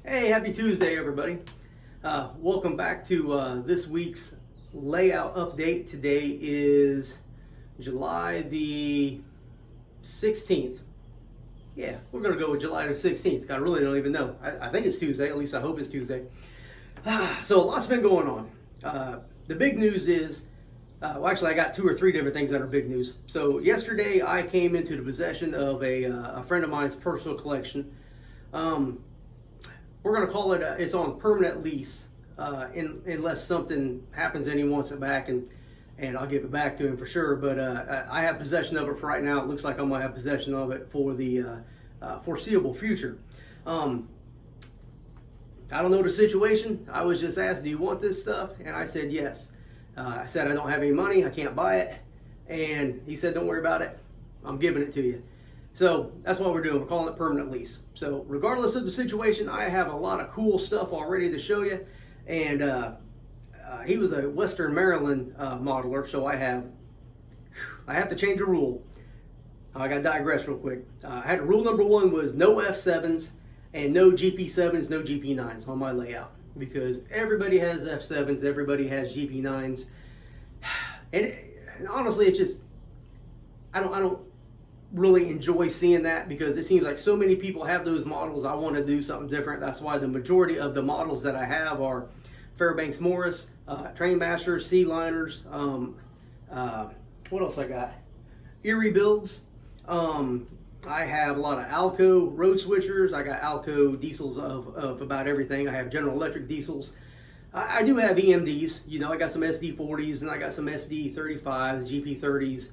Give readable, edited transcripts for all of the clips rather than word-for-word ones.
Hey, happy Tuesday, everybody. Welcome back to this week's layout update. Today is July the 16th. Yeah, we're going to go with July the 16th. I really don't even know. I think it's Tuesday. At least I hope it's Tuesday. So a lot's been going on. The big news is, well, actually, I got two or three different things that are big news. So yesterday, I came into the possession of a friend of mine's personal collection. We're going to call it, it's on permanent lease, unless something happens and he wants it back, and I'll give it back to him for sure. But I have possession of it for right now. It looks like I'm going to have possession of it for the foreseeable future. I don't know the situation. I was just asked, do you want this stuff? And I said yes. I said I don't have any money. I can't buy it. And he said, don't worry about it. I'm giving it to you. So that's what we're doing. We're calling it permanent lease. So regardless of the situation, I have a lot of cool stuff already to show you. And he was a Western Maryland modeler, so I have to change a rule. I got to digress real quick. I had rule number one was no F7s and no GP7s, no GP9s on my layout, because everybody has F7s, everybody has GP9s, and honestly, it's just I don't really enjoy seeing that, because it seems like so many people have those models. I want to do something different. That's why the majority of the models that I have are Fairbanks Morris, Trainmasters, Sea Liners. What else I got? Erie builds. I have a lot of Alco road switchers. I got Alco diesels of about everything. I have General Electric diesels. I do have EMDs. You know, I got some SD40s and I got some SD35s, GP30s.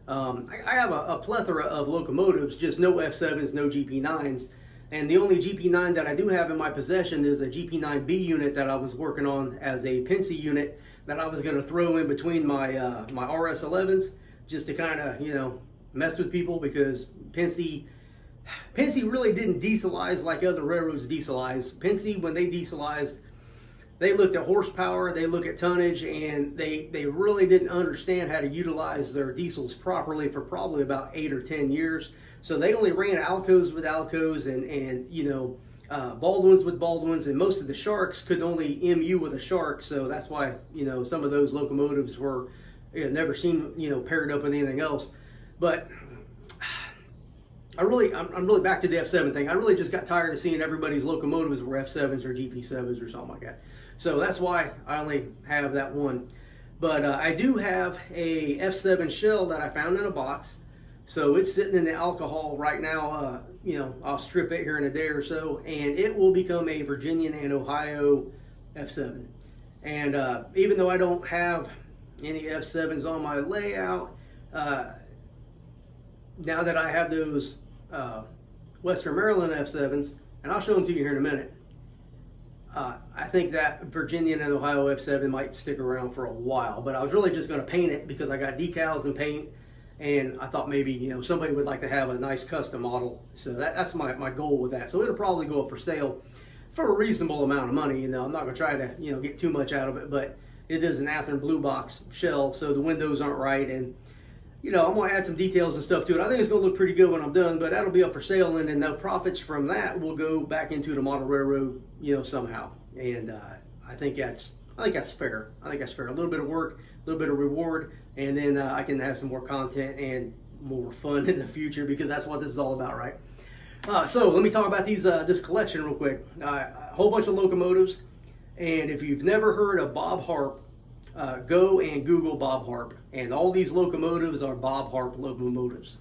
I have a plethora of locomotives, just no F7s, no GP9s. And the only GP9 that I do have in my possession is a GP9B unit that I was working on as a Penske unit that I was going to throw in between my my RS11s, just to kind of, you know, mess with people, because Penske really didn't dieselize like other railroads dieselize. Penske, when they dieselized, they looked at horsepower, they look at tonnage, and they really didn't understand how to utilize their diesels properly for probably about 8 or 10 years. So they only ran Alcos with Alcos and you know, Baldwins with Baldwins, and most of the Sharks could only MU with a Shark. So that's why, you know, some of those locomotives were, you know, never seen, you know, paired up with anything else. But I'm really back to the F7 thing. I really just got tired of seeing everybody's locomotives were F7s or GP7s or something like that. So that's why I only have that one. But I do have a F7 shell that I found in a box. So it's sitting in the alcohol right now. You know, I'll strip it here in a day or so, and it will become a Virginian and Ohio F7. And even though I don't have any F7s on my layout, now that I have those Western Maryland F7s, and I'll show them to you here in a minute, I think that Virginian and Ohio F7 might stick around for a while. But I was really just going to paint it because I got decals and paint, and I thought maybe, you know, somebody would like to have a nice custom model. So that's my goal with that. So it'll probably go up for sale for a reasonable amount of money. You know, I'm not going to try to, you know, get too much out of it, but it is an Athearn blue box shell, so the windows aren't right, and you know, I'm going to add some details and stuff to it. I think it's going to look pretty good when I'm done, but that'll be up for sale, and then the profits from that will go back into the model railroad, you know, somehow. And I think that's fair. I think that's fair. A little bit of work, a little bit of reward, and then I can have some more content and more fun in the future, because that's what this is all about, right? So let me talk about this collection real quick. A whole bunch of locomotives, and if you've never heard of Bob Harpe, go and Google Bob Harpe, and all these locomotives are Bob Harpe locomotives.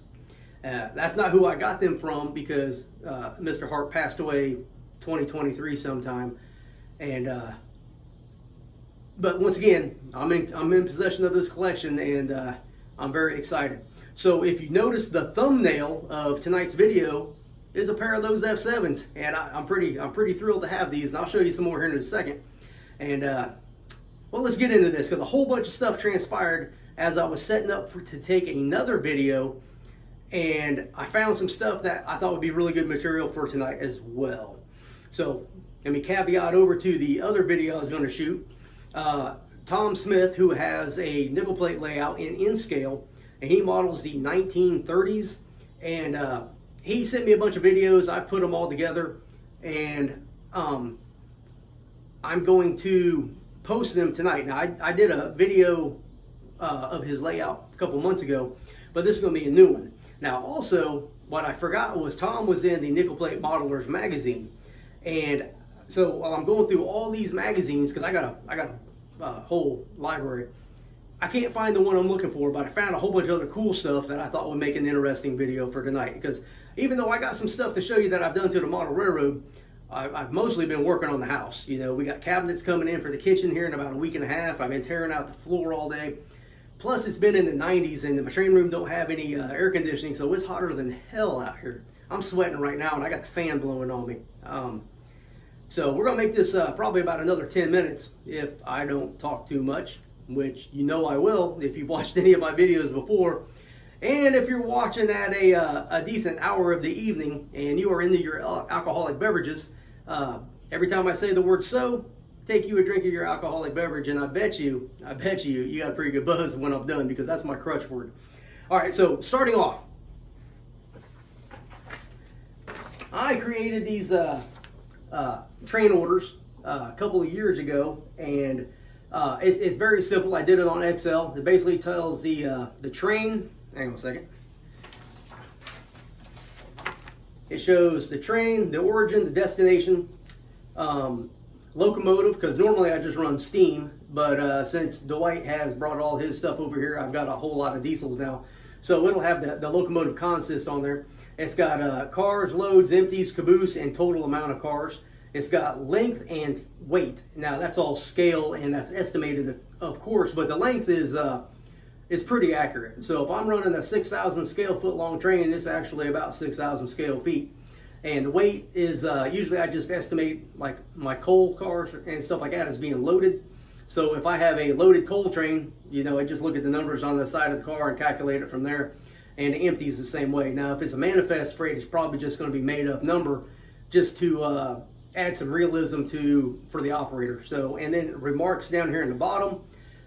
That's not who I got them from, because Mr. Harpe passed away 2023 sometime, and but once again, I'm in possession of this collection, and I'm very excited. So if you notice, the thumbnail of tonight's video is a pair of those F7s, and I'm pretty thrilled to have these, and I'll show you some more here in a second. And well, let's get into this, because a whole bunch of stuff transpired as I was setting up to take another video, and I found some stuff that I thought would be really good material for tonight as well. So let me caveat over to the other video I was going to shoot. Tom Smith, who has a nickel plate layout in scale, and he models the 1930s, and he sent me a bunch of videos. I've put them all together, and I'm going to post them tonight. Now, I did a video of his layout a couple months ago, but this is going to be a new one. Now, also, what I forgot was Tom was in the Nickel Plate Modelers magazine, and so while I'm going through all these magazines, because I got a whole library, I can't find the one I'm looking for, but I found a whole bunch of other cool stuff that I thought would make an interesting video for tonight. Because even though I got some stuff to show you that I've done to the model railroad, I've mostly been working on the house. You know, we got cabinets coming in for the kitchen here in about a week and a half. I've been tearing out the floor all day. Plus, it's been in the 90s, and the train room don't have any air conditioning, so it's hotter than hell out here. I'm sweating right now, and I got the fan blowing on me. So we're going to make this probably about another 10 minutes if I don't talk too much, which you know I will if you've watched any of my videos before. And if you're watching at a decent hour of the evening and you are into your alcoholic beverages, every time I say the word "so," take you a drink of your alcoholic beverage, and I bet you got a pretty good buzz when I'm done, because that's my crutch word. All right, so starting off, I created these train orders a couple of years ago, and it's very simple. I did it on Excel. It basically tells the train. Hang on a second. It shows the train, the origin, the destination, locomotive, because normally I just run steam, but since Dwight has brought all his stuff over here, I've got a whole lot of diesels now. So it'll have the locomotive consist on there. It's got cars, loads, empties, caboose, and total amount of cars. It's got length and weight. Now that's all scale, and that's estimated, of course, but the length is pretty accurate. So if I'm running a 6,000 scale foot long train, it's actually about 6,000 scale feet. And the weight is usually I just estimate like my coal cars and stuff like that as being loaded. So if I have a loaded coal train, you know, I just look at the numbers on the side of the car and calculate it from there. And the empties the same way. Now if it's a manifest freight, it's probably just going to be made up number just to add some realism for the operator. So, and then remarks down here in the bottom.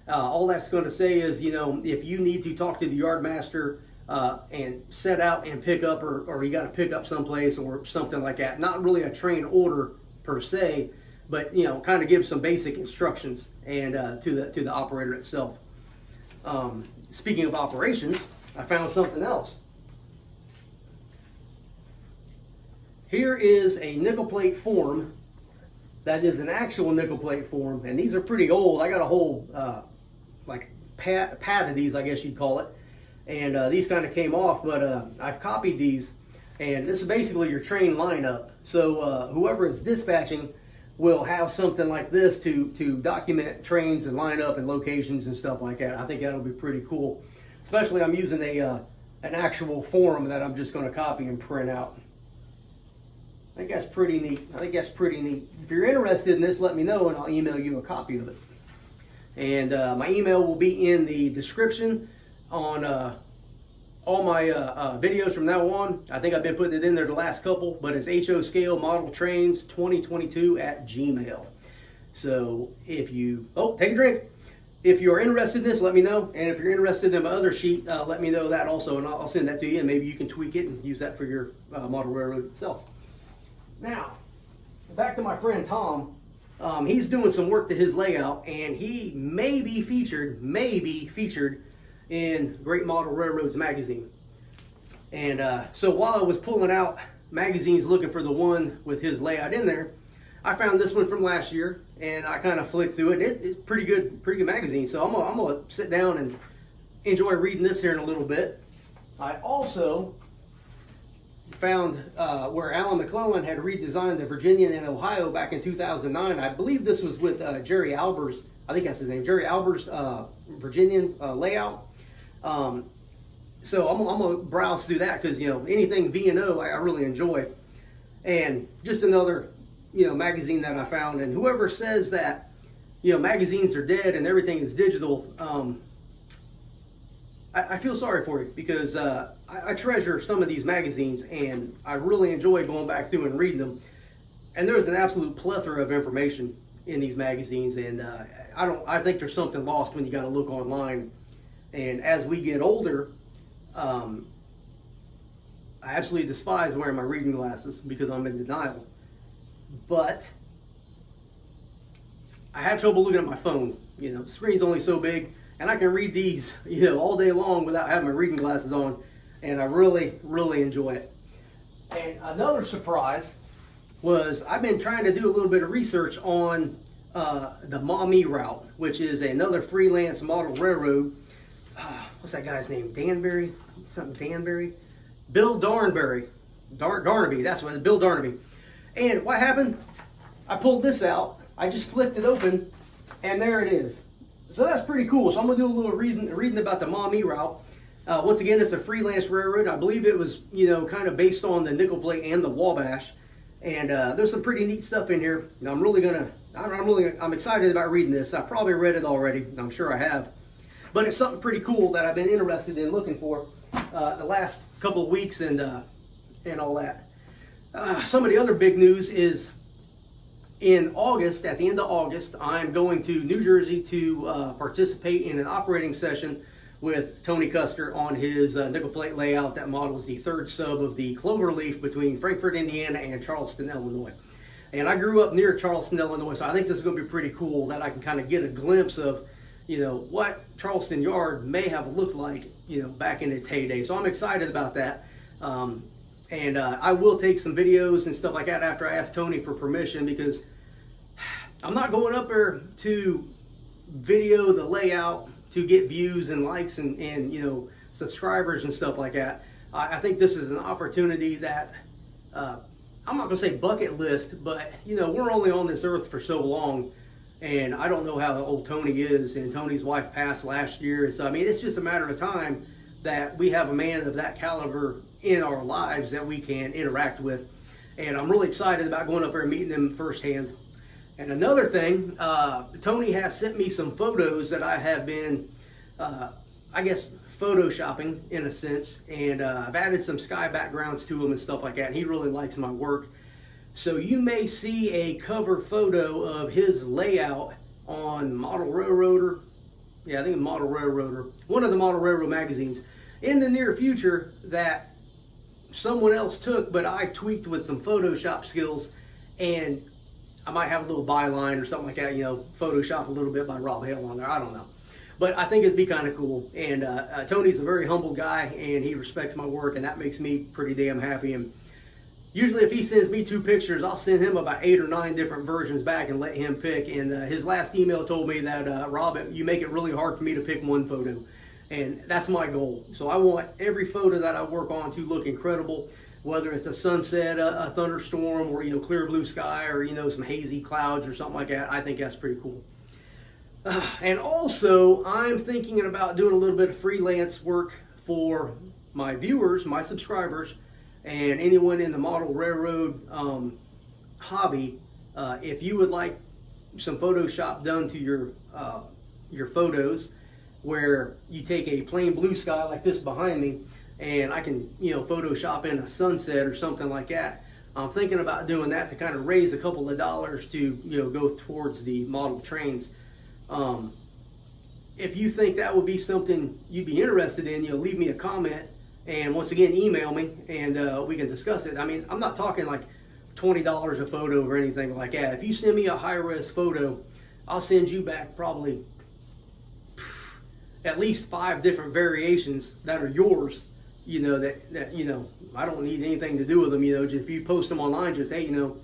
All that's going to say is, you know, if you need to talk to the yard master and set out and pick up, or you got to pick up someplace or something like that. Not really a train order per se, but you know, kind of give some basic instructions and to the operator itself. Speaking of operations, I found something else. Here is a nickel plate form that is an actual nickel plate form, and these are pretty old. I got a whole like pad of these, I guess you'd call it, and these kind of came off, but I've copied these, and this is basically your train lineup. So whoever is dispatching will have something like this to document trains and lineup and locations and stuff like that. I think that'll be pretty cool. Especially I'm using an actual form that I'm just going to copy and print out. I think that's pretty neat. If you're interested in this, let me know and I'll email you a copy of it. And my email will be in the description on all my videos from now on. I think I've been putting it in there the last couple, but it's HO Scale Model Trains 2022 at Gmail. So if you, take a drink. If you're interested in this, let me know. And if you're interested in my other sheet, let me know that also, and I'll send that to you, and maybe you can tweak it and use that for your model railroad itself. Now, back to my friend Tom. He's doing some work to his layout, and he may be featured in Great Model Railroads magazine. And so while I was pulling out magazines looking for the one with his layout in there, I found this one from last year, and I kind of flicked through it. It's pretty good magazine. So I'm gonna sit down and enjoy reading this here in a little bit. I also found where Alan McClellan had redesigned the Virginian and Ohio back in 2009. I believe this was with Jerry Albers. I think that's his name, Jerry Albers' Virginian layout. So I'm gonna browse through that because, you know, anything V&O I really enjoy. And just another, you know, magazine that I found. And whoever says that, you know, magazines are dead and everything is digital, I feel sorry for you, because I treasure some of these magazines and I really enjoy going back through and reading them. And there's an absolute plethora of information in these magazines, and I think there's something lost when you got to look online. And as we get older, I absolutely despise wearing my reading glasses because I'm in denial. but I have trouble looking at my phone. You know, the screen's only so big, and I can read these, you know, all day long without having my reading glasses on, and I really, really enjoy it. And another surprise was I've been trying to do a little bit of research on the Maumee route, which is another freelance model railroad. What's that guy's name? Danbury? Something Danbury? Bill Darnbury. Darnaby, that's what it is, Bill Darnaby. And what happened? I pulled this out, I just flipped it open, and there it is. So that's pretty cool. So I'm gonna do a little reading about the Maumee route. Once again, it's a freelance railroad. I believe it was, you know, kind of based on the nickel plate and the Wabash. And there's some pretty neat stuff in here. And I'm excited about reading this. I probably read it already. I'm sure I have. But it's something pretty cool that I've been interested in looking for the last couple of weeks and all that. Some of the other big news is in August, at the end of August, I'm going to New Jersey to participate in an operating session with Tony Koester on his nickel plate layout that models the third sub of the Cloverleaf between Frankfort, Indiana and Charleston, Illinois. And I grew up near Charleston, Illinois, so I think this is going to be pretty cool that I can kind of get a glimpse of, you know, what Charleston Yard may have looked like, you know, back in its heyday. So I'm excited about that. And I will take some videos and stuff like that after I ask Tony for permission, because I'm not going up there to video the layout to get views and likes and you know, subscribers and stuff like that. I think this is an opportunity that I'm not gonna say bucket list, but you know, we're only on this earth for so long, and I don't know how old Tony is, and Tony's wife passed last year, so I mean, it's just a matter of time that we have a man of that caliber in our lives that we can interact with. And I'm really excited about going up there and meeting them firsthand. And another thing, Tony has sent me some photos that I have been, I guess, photoshopping in a sense, and I've added some sky backgrounds to them and stuff like that, and he really likes my work. So you may see a cover photo of his layout on Model Railroader, yeah, I think Model Railroader, one of the Model Railroad magazines, in the near future that someone else took, but I tweaked with some Photoshop skills, and I might have a little byline or something like that, you know, Photoshop a little bit by Rob Hale on there, I don't know. But I think it'd be kind of cool. And Tony's a very humble guy, and he respects my work, and that makes me pretty damn happy. And usually if he sends me 2 pictures, I'll send him about 8 or 9 different versions back and let him pick. And his last email told me that, Rob, you make it really hard for me to pick one photo. And that's my goal. So I want every photo that I work on to look incredible, whether it's a sunset, a thunderstorm, or, you know, clear blue sky, or, you know, some hazy clouds or something like that. I think that's pretty cool. And also, I'm thinking about doing a little bit of freelance work for my viewers, my subscribers, and anyone in the model railroad hobby. If you would like some Photoshop done to your photos, where you take a plain blue sky like this behind me, and I can, you know, Photoshop in a sunset or something like that. I'm thinking about doing that to kind of raise a couple of dollars to, you know, go towards the model trains. If you think that would be something you'd be interested in, you know, leave me a comment, and once again, email me, and we can discuss it. I mean, I'm not talking like $20 a photo or anything like that. If you send me a high-res photo, I'll send you back probably at least 5 different variations that are yours, you know, that you know, I don't need anything to do with them, you know. Just if you post them online, just, hey, you know,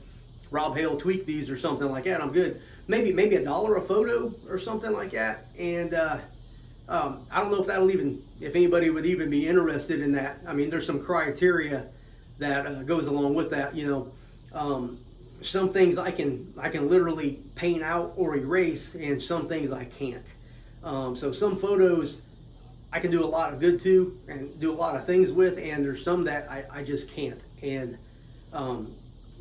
Rob Hale tweaked these or something like that, I'm good. Maybe $1 a photo or something like that. And I don't know if that'll even, if anybody would even be interested in that. I mean, there's some criteria that goes along with that, you know. Some things I can literally paint out or erase, and some things I can't. So some photos I can do a lot of good to and do a lot of things with, and there's some that I just can't. And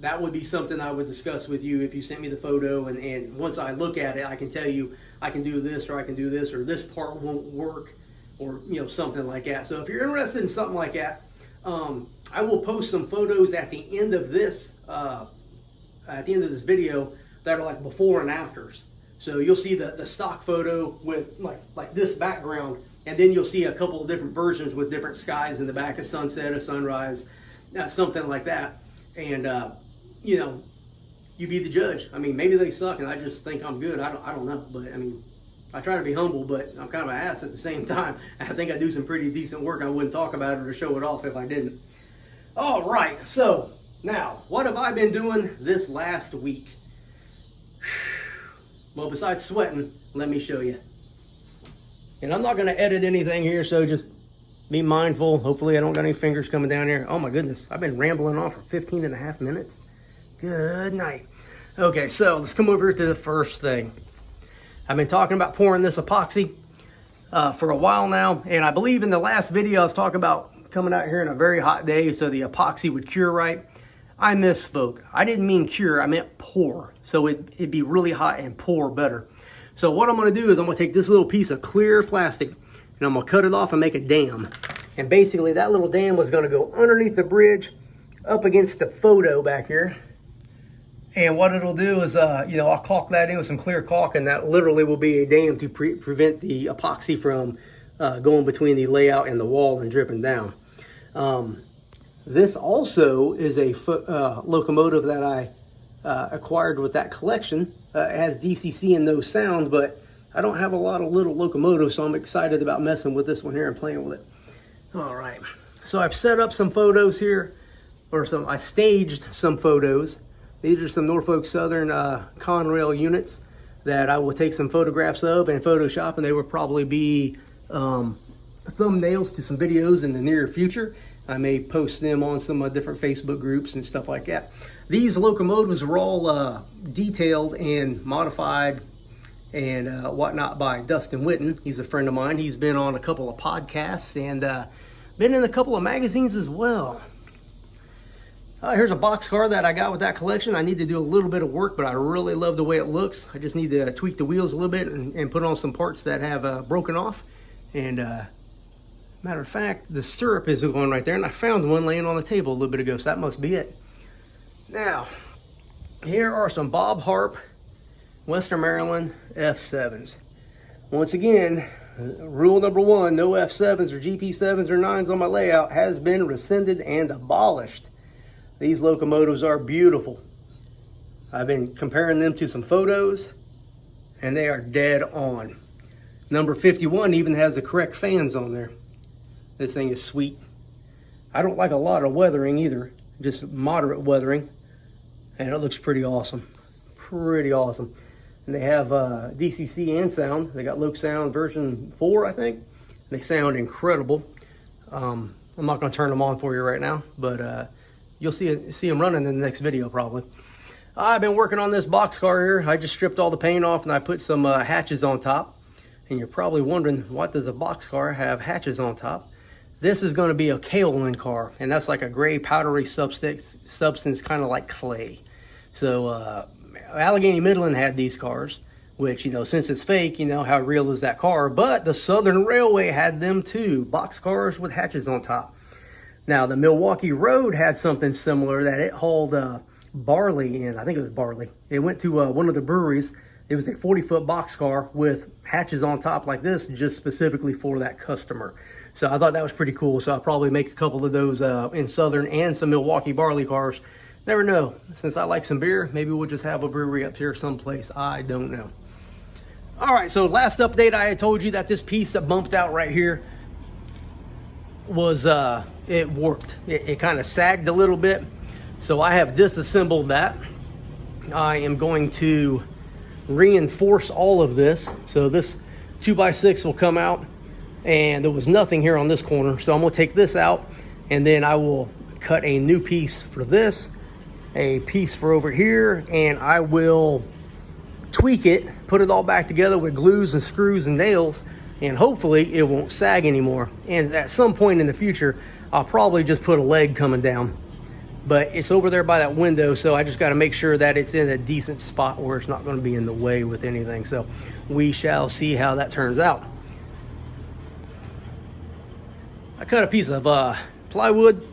that would be something I would discuss with you if you sent me the photo, and once I look at it, I can tell you I can do this, or I can do this, or this part won't work, or, you know, something like that. So if you're interested in something like that, I will post some photos at the end of this video that are like before and afters. So you'll see the stock photo with like this background, and then you'll see a couple of different versions with different skies in the back, a sunset, a sunrise, something like that. And you know, you be the judge. I mean, maybe they suck and I just think I'm good. I don't know. But I mean, I try to be humble, but I'm kind of an ass at the same time. I think I do some pretty decent work. I wouldn't talk about it or show it off if I didn't. All right, so now, what have I been doing this last week? Well, besides sweating, let me show you. And I'm not going to edit anything here, so just be mindful. Hopefully I don't got any fingers coming down here. Oh my goodness, I've been rambling on for 15.5 minutes. Good night. Okay, so let's come over to the first thing. I've been talking about pouring this epoxy for a while now, and I believe in the last video I was talking about coming out here in a very hot day so the epoxy would cure right. I misspoke. I didn't mean cure, I meant pour. So it'd be really hot and pour better. So what I'm gonna do is I'm gonna take this little piece of clear plastic and I'm gonna cut it off and make a dam. And basically that little dam was gonna go underneath the bridge up against the photo back here. And what it'll do is, I'll caulk that in with some clear caulk, and that literally will be a dam to prevent the epoxy from going between the layout and the wall and dripping down. This also is a locomotive that I acquired with that collection. It has DCC and no sound, but I don't have a lot of little locomotives, so I'm excited about messing with this one here and playing with it. All right, so I've set up some photos here, I staged some photos. These are some Norfolk Southern Conrail units that I will take some photographs of and Photoshop, and they will probably be thumbnails to some videos in the near future. I may post them on some different Facebook groups and stuff like that. These locomotives were all detailed and modified and whatnot by Dustin Witten. He's a friend of mine. He's been on a couple of podcasts and been in a couple of magazines as well. Here's a boxcar that I got with that collection. I need to do a little bit of work, but I really love the way it looks. I just need to tweak the wheels a little bit and put on some parts that have broken off. And matter of fact, the stirrup is going right there, and I found one laying on the table a little bit ago, so that must be it. Now, here are some Bob Harpe Western Maryland F7s. Once again, rule number one, no F7s or GP7s or 9s on my layout has been rescinded and abolished. These locomotives are beautiful. I've been comparing them to some photos, and they are dead on. Number 51 even has the correct fans on there. This thing is sweet. I don't like a lot of weathering either, just moderate weathering, and it looks pretty awesome. Pretty awesome. And they have DCC and sound. They got Loc Sound version 4, I think. They sound incredible. I'm not going to turn them on for you right now, but you'll see them running in the next video probably. I've been working on this boxcar here. I just stripped all the paint off and I put some hatches on top. And you're probably wondering, what does a boxcar have hatches on top? This is going to be a kaolin car, and that's like a gray powdery substance kind of like clay. So Allegheny Midland had these cars, which, since it's fake, how real is that car? But the Southern Railway had them too, boxcars with hatches on top. Now, the Milwaukee Road had something similar that it hauled barley in. I think it was barley. It went to one of the breweries. It was a 40-foot boxcar with hatches on top like this, just specifically for that customer. So I thought that was pretty cool. So I'll probably make a couple of those in Southern and some Milwaukee barley cars. Never know. Since I like some beer, maybe we'll just have a brewery up here someplace. I don't know. All right, so last update, I had told you that this piece that bumped out right here was it warped. It kind of sagged a little bit, so I have disassembled that. I am going to reinforce all of this, so this 2x6 will come out, and there was nothing here on this corner, so I'm going to take this out, and then I will cut a new piece for this, a piece for over here, and I will tweak it, put it all back together with glues and screws and nails, and hopefully it won't sag anymore. And at some point in the future, I'll probably just put a leg coming down, but it's over there by that window, so I just got to make sure that it's in a decent spot where it's not going to be in the way with anything. So we shall see how that turns out. I cut a piece of plywood,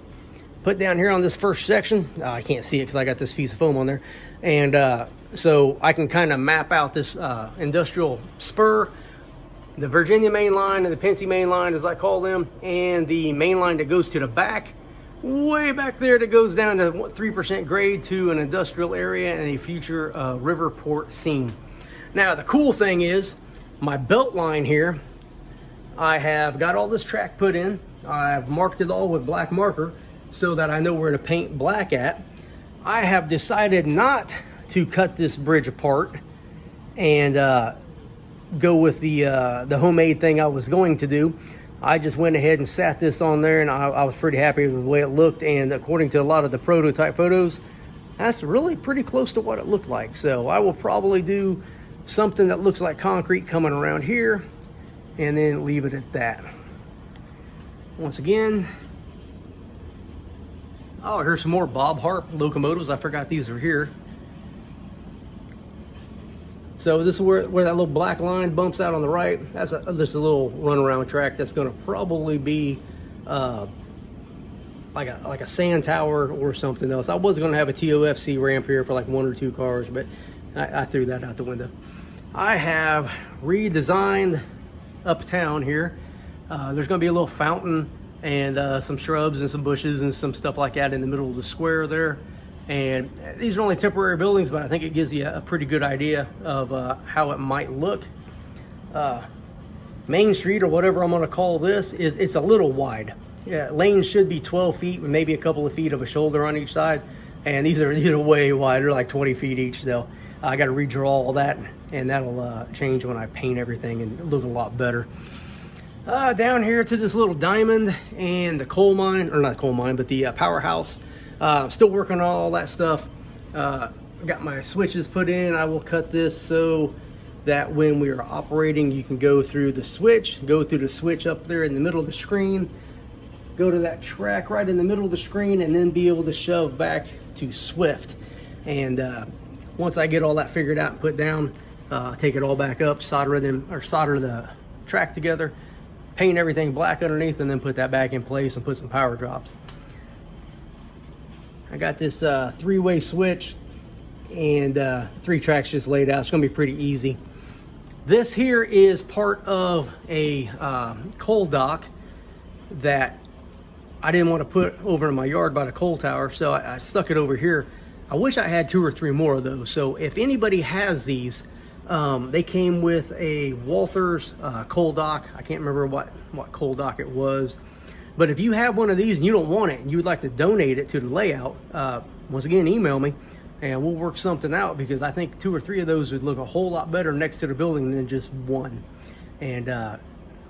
put down here on this first section. I can't see it because I got this piece of foam on there, and so I can kind of map out this industrial spur, the Virginia main line and the Pennsy main line, as I call them, and the main line that goes to the back way back there that goes down to 3% grade to an industrial area and a future river port scene. Now the cool thing is my belt line here, I have got all this track put in. I've marked it all with black marker so that I know where to paint black at. I have decided not to cut this bridge apart and go with the homemade thing I was going to do. I just went ahead and sat this on there, and I was pretty happy with the way it looked. And according to a lot of the prototype photos, that's really pretty close to what it looked like. So I will probably do something that looks like concrete coming around here and then leave it at that. Once again, oh, here's some more Bob Harpe locomotives. I forgot these are here. So this is where that little black line bumps out on the right. That's just a little runaround track that's going to probably be like a sand tower or something else. I was going to have a TOFC ramp here for like 1 or 2 cars, but I threw that out the window. I have redesigned uptown here. There's going to be a little fountain and some shrubs and some bushes and some stuff like that in the middle of the square there. And these are only temporary buildings, but I think it gives you a pretty good idea of how it might look. Main Street, or whatever I'm going to call this, it's a little wide. Yeah, lanes should be 12 feet with maybe a couple of feet of a shoulder on each side, and these are way wider, like 20 feet each. Though I got to redraw all that, and that'll change when I paint everything and look a lot better. Down here to this little diamond and the coal mine, or not coal mine, but the powerhouse. Still working on all that stuff. Got my switches put in. I will cut this so that when we are operating, you can go through the switch up there in the middle of the screen, go to that track right in the middle of the screen, and then be able to shove back to Swift. And once I get all that figured out and put down, take it all back up, solder the track together, paint everything black underneath, and then put that back in place and put some power drops. I got this 3-way switch and 3 tracks just laid out. It's gonna be pretty easy. This here is part of a coal dock that I didn't want to put over in my yard by the coal tower, so I stuck it over here. I wish I had 2 or 3 more of those. So if anybody has these, they came with a Walther's coal dock. I can't remember what coal dock it was. But if you have one of these and you don't want it and you would like to donate it to the layout, once again, email me and we'll work something out, because I think 2 or 3 of those would look a whole lot better next to the building than just one. And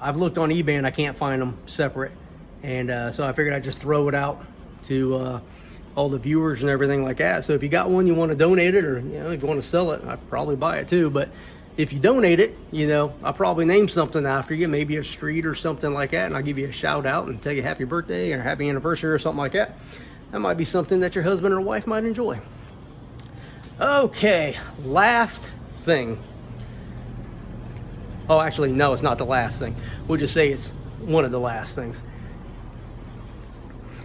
I've looked on eBay and I can't find them separate. And so I figured I'd just throw it out to all the viewers and everything like that. So if you got one, you want to donate it, or if you want to sell it, I'd probably buy it too. But if you donate it, I'll probably name something after you, maybe a street or something like that, and I'll give you a shout out and tell you happy birthday or happy anniversary or something like that. That might be something that your husband or wife might enjoy. Okay, last thing. Oh, actually, no, it's not the last thing. We'll just say it's one of the last things.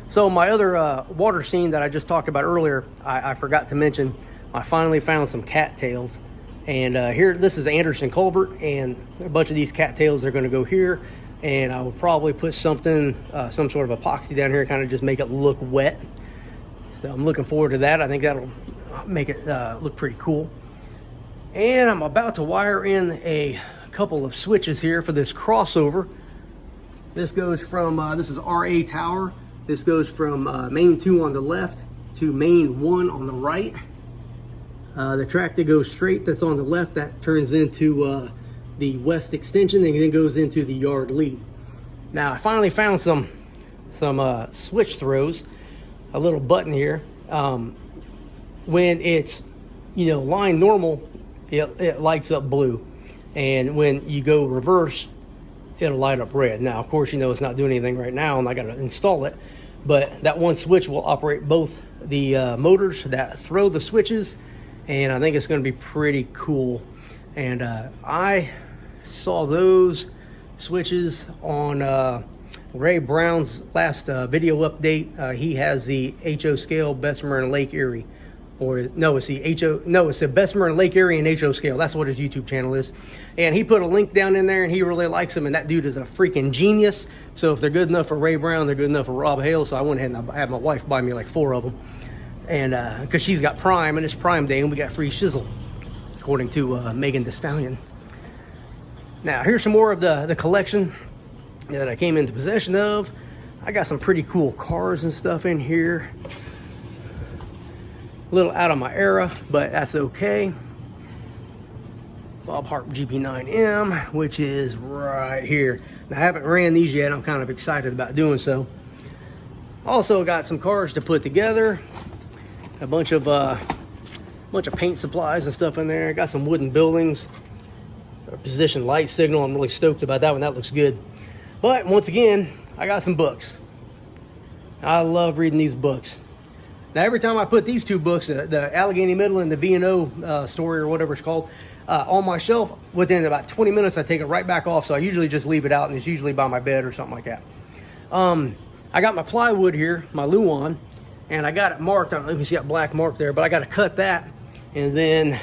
So my other water scene that I just talked about earlier, I forgot to mention, I finally found some cattails. And here, this is Anderson Culvert, and a bunch of these cattails are going to go here. And I will probably put something, some sort of epoxy down here, kind of just make it look wet. So I'm looking forward to that. I think that'll make it look pretty cool. And I'm about to wire in a couple of switches here for this crossover. This goes from, this is RA Tower. This goes from main 2 on the left to main 1 on the right. The track that goes straight that's on the left, that turns into the west extension and then goes into the yard lead. Now I finally found some switch throws, a little button here. When it's line normal, it lights up blue, and when you go reverse, it'll light up red. Now of course it's not doing anything right now and I gotta install it, but that one switch will operate both the motors that throw the switches. And I think it's going to be pretty cool. And I saw those switches on Ray Brown's last video update. He has the HO scale Bessemer and Lake Erie or no, it's the HO, no, it's the Bessemer and Lake Erie and HO scale. That's what his YouTube channel is. And he put a link down in there, and he really likes them, and that dude is a freaking genius. So if they're good enough for Ray Brown, they're good enough for Rob Hale. So I went ahead and I had my wife buy me like 4 of them. And because she's got Prime, and it's Prime Day, and we got free shizzle, according to Megan Thee Stallion. Now, here's some more of the collection that I came into possession of. I got some pretty cool cars and stuff in here. A little out of my era, but that's okay. Bob Harpe GP9M, which is right here. Now, I haven't ran these yet. I'm kind of excited about doing so. Also got some cars to put together. A bunch of paint supplies and stuff in there. Got some wooden buildings. A position light signal. I'm really stoked about that one. That looks good. But once again, I got some books. I love reading these books. Now, every time I put these 2 books, the Allegheny Middle and the V&O story or whatever it's called, on my shelf, within about 20 minutes, I take it right back off. So I usually just leave it out, and it's usually by my bed or something like that. I got my plywood here, my Luan, and I got it marked. I don't know if you see that black mark there, but I got to cut that. And then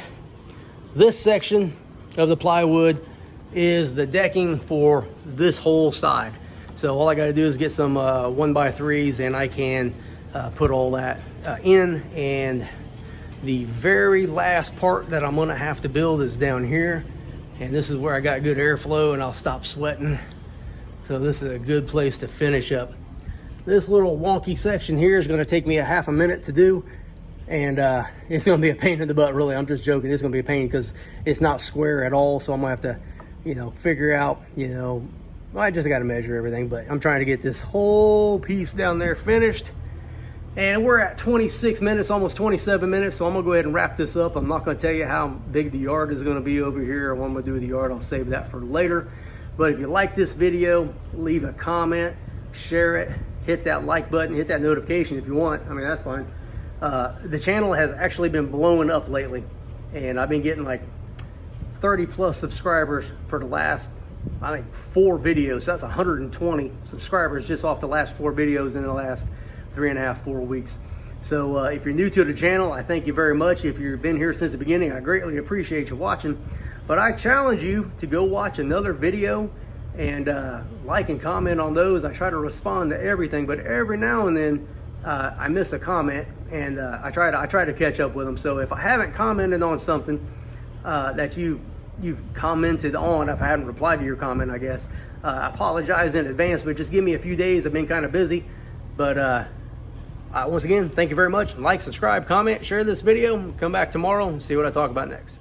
this section of the plywood is the decking for this whole side. So all I got to do is get some 1x3s, and I can put all that in. And the very last part that I'm gonna have to build is down here, and this is where I got good airflow and I'll stop sweating. So this is a good place to finish up. This little wonky section here is gonna take me a half a minute to do, and it's gonna be a pain in the butt, really. I'm just joking. It's gonna be a pain because it's not square at all. So I'm gonna have to, figure out, well, I just gotta measure everything, but I'm trying to get this whole piece down there finished. And we're at 26 minutes, almost 27 minutes, so I'm gonna go ahead and wrap this up. I'm not gonna tell you how big the yard is gonna be over here or what I'm gonna do with the yard. I'll save that for later. But if you like this video, leave a comment, share it, hit that like button, hit that notification if you want. I mean, that's fine. The channel has actually been blowing up lately, and I've been getting like 30 plus subscribers for the last, I think, 4 videos. So that's 120 subscribers just off the last 4 videos in the last 3.5, 4 weeks. So if you're new to the channel, I thank you very much. If you've been here since the beginning, I greatly appreciate you watching. But I challenge you to go watch another video and like and comment on those. I try to respond to everything, but every now and then I miss a comment, and I try to catch up with them. So if I haven't commented on something that you've commented on, if I haven't replied to your comment, I guess, I apologize in advance, but just give me a few days. I've been kind of busy. But once again, thank you very much. Like, subscribe, comment, share this video. Come back tomorrow and see what I talk about next.